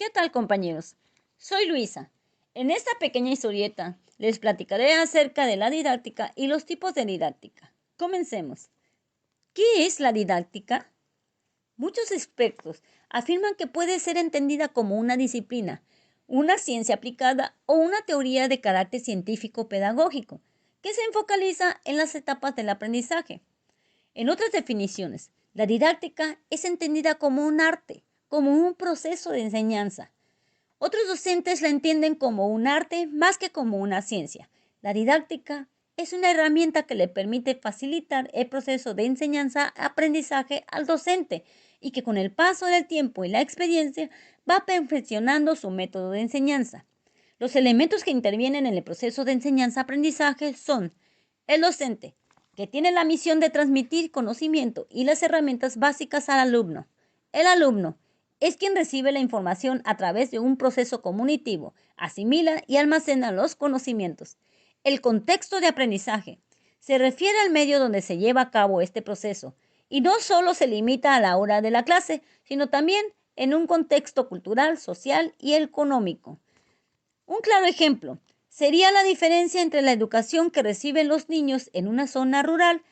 ¿Qué tal, compañeros? Soy Luisa. En esta pequeña historieta les platicaré acerca de la didáctica y los tipos de didáctica. Comencemos. ¿Qué es la didáctica? Muchos expertos afirman que puede ser entendida como una disciplina, una ciencia aplicada o una teoría de carácter científico-pedagógico que se focaliza en las etapas del aprendizaje. En otras definiciones, la didáctica es entendida como un arte, como un proceso de enseñanza. Otros docentes la entienden como un arte más que como una ciencia. La didáctica es una herramienta que le permite facilitar el proceso de enseñanza-aprendizaje al docente y que con el paso del tiempo y la experiencia va perfeccionando su método de enseñanza. Los elementos que intervienen en el proceso de enseñanza-aprendizaje son el docente, que tiene la misión de transmitir conocimiento y las herramientas básicas al alumno. El alumno es quien recibe la información a través de un proceso cognitivo, asimila y almacena los conocimientos. El contexto de aprendizaje se refiere al medio donde se lleva a cabo este proceso y no solo se limita a la hora de la clase, sino también en un contexto cultural, social y económico. Un claro ejemplo sería la diferencia entre la educación que reciben los niños en una zona rural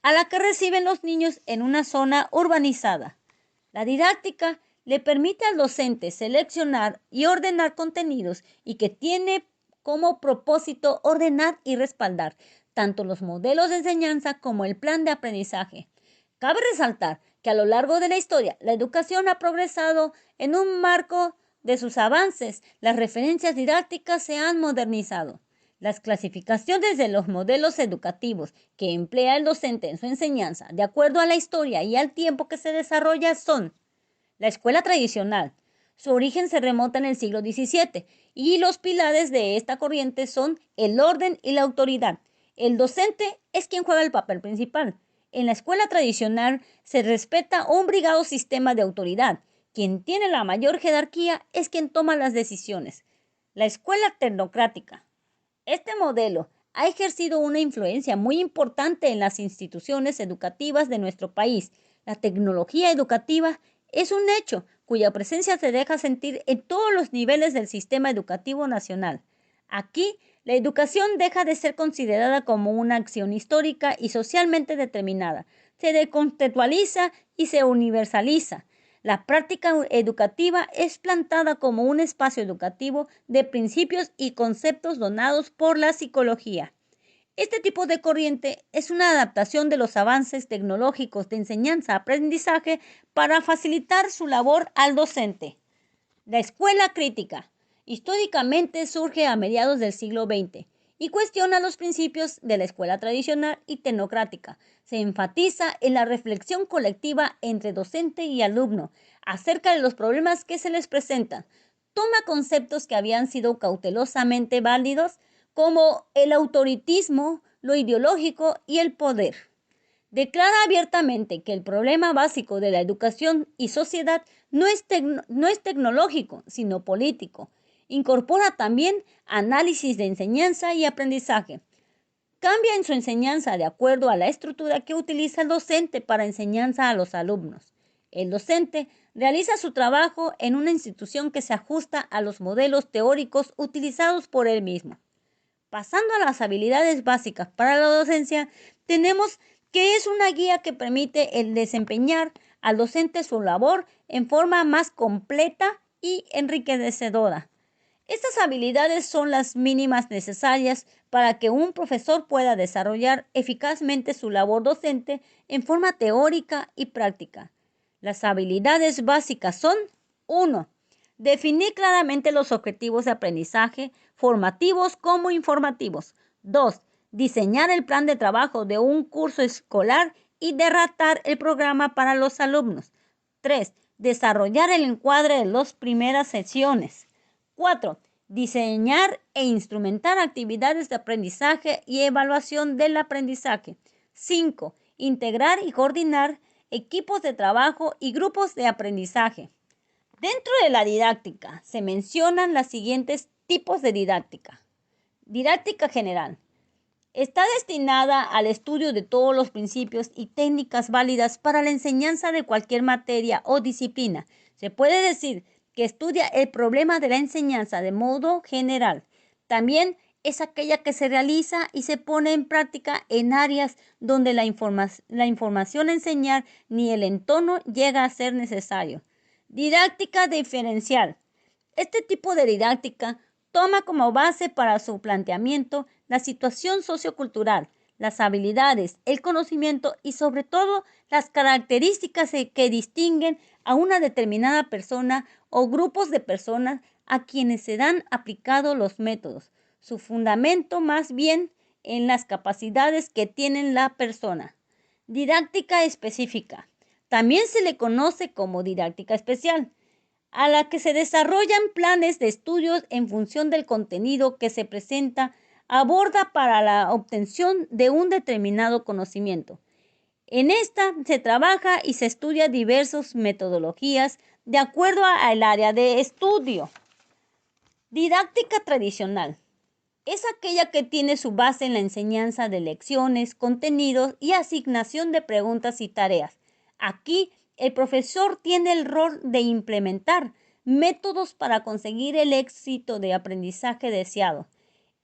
a la que reciben los niños en una zona urbanizada. La didáctica le permite al docente seleccionar y ordenar contenidos y que tiene como propósito ordenar y respaldar tanto los modelos de enseñanza como el plan de aprendizaje. Cabe resaltar que a lo largo de la historia la educación ha progresado en un marco de sus avances. Las referencias didácticas se han modernizado. Las clasificaciones de los modelos educativos que emplea el docente en su enseñanza, de acuerdo a la historia y al tiempo que se desarrolla, son la escuela tradicional. Su origen se remonta en el siglo XVII y los pilares de esta corriente son el orden y la autoridad. El docente es quien juega el papel principal. En la escuela tradicional se respeta un brigado sistema de autoridad. Quien tiene la mayor jerarquía es quien toma las decisiones. La escuela tecnocrática. Este modelo ha ejercido una influencia muy importante en las instituciones educativas de nuestro país. La tecnología educativa es un hecho cuya presencia se deja sentir en todos los niveles del sistema educativo nacional. Aquí, la educación deja de ser considerada como una acción histórica y socialmente determinada. Se decontextualiza y se universaliza. La práctica educativa es plantada como un espacio educativo de principios y conceptos donados por la psicología. Este tipo de corriente es una adaptación de los avances tecnológicos de enseñanza-aprendizaje para facilitar su labor al docente. La escuela crítica históricamente surge a mediados del siglo XX y cuestiona los principios de la escuela tradicional y tecnocrática. Se enfatiza en la reflexión colectiva entre docente y alumno acerca de los problemas que se les presentan. Toma conceptos que habían sido cautelosamente válidos como el autoritarismo, lo ideológico y el poder. Declara abiertamente que el problema básico de la educación y sociedad no es tecnológico, sino político. Incorpora también análisis de enseñanza y aprendizaje. Cambia en su enseñanza de acuerdo a la estructura que utiliza el docente para enseñanza a los alumnos. El docente realiza su trabajo en una institución que se ajusta a los modelos teóricos utilizados por él mismo. Pasando a las habilidades básicas para la docencia, tenemos que es una guía que permite el desempeñar al docente su labor en forma más completa y enriquecedora. Estas habilidades son las mínimas necesarias para que un profesor pueda desarrollar eficazmente su labor docente en forma teórica y práctica. Las habilidades básicas son 1. Definir claramente los objetivos de aprendizaje, formativos como informativos. 2. Diseñar el plan de trabajo de un curso escolar y redactar el programa para los alumnos. 3. Desarrollar el encuadre de las primeras sesiones. 4. Diseñar e instrumentar actividades de aprendizaje y evaluación del aprendizaje. 5. Integrar y coordinar equipos de trabajo y grupos de aprendizaje. Dentro de la didáctica se mencionan los siguientes tipos de didáctica. Didáctica general. Está destinada al estudio de todos los principios y técnicas válidas para la enseñanza de cualquier materia o disciplina. Se puede decir que estudia el problema de la enseñanza de modo general. También es aquella que se realiza y se pone en práctica en áreas donde la información a enseñar ni el entorno llega a ser necesario. Didáctica diferencial. Este tipo de didáctica toma como base para su planteamiento la situación sociocultural, las habilidades, el conocimiento y sobre todo las características que distinguen a una determinada persona o grupos de personas a quienes se dan aplicados los métodos. Su fundamento más bien en las capacidades que tiene la persona. Didáctica específica. También se le conoce como didáctica especial, a la que se desarrollan planes de estudios en función del contenido que se presenta, aborda para la obtención de un determinado conocimiento. En esta se trabaja y se estudia diversas metodologías de acuerdo al área de estudio. Didáctica tradicional. Es aquella que tiene su base en la enseñanza de lecciones, contenidos y asignación de preguntas y tareas. Aquí, el profesor tiene el rol de implementar métodos para conseguir el éxito de aprendizaje deseado.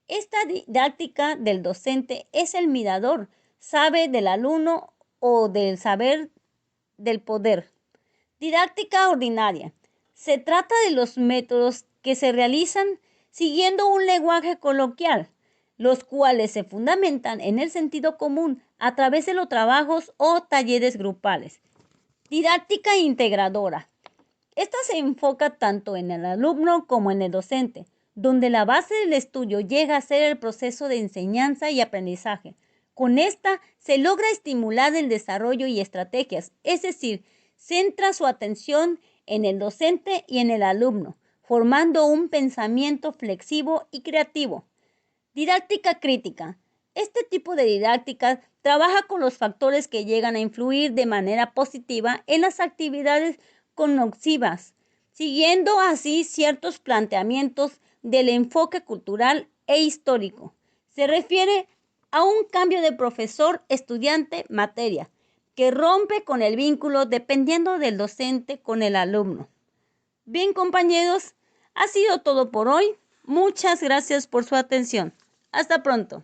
Esta didáctica del docente es el mirador, sabe del alumno o del saber del poder. Didáctica ordinaria. Se trata de los métodos que se realizan siguiendo un lenguaje coloquial, los cuales se fundamentan en el sentido común a través de los trabajos o talleres grupales. Didáctica integradora. Esta se enfoca tanto en el alumno como en el docente, donde la base del estudio llega a ser el proceso de enseñanza y aprendizaje. Con esta se logra estimular el desarrollo y estrategias, es decir, centra su atención en el docente y en el alumno, formando un pensamiento flexivo y creativo. Didáctica crítica. Este tipo de didáctica trabaja con los factores que llegan a influir de manera positiva en las actividades cognitivas, siguiendo así ciertos planteamientos del enfoque cultural e histórico. Se refiere a un cambio de profesor-estudiante-materia que rompe con el vínculo dependiendo del docente con el alumno. Bien, compañeros, ha sido todo por hoy. Muchas gracias por su atención. Hasta pronto.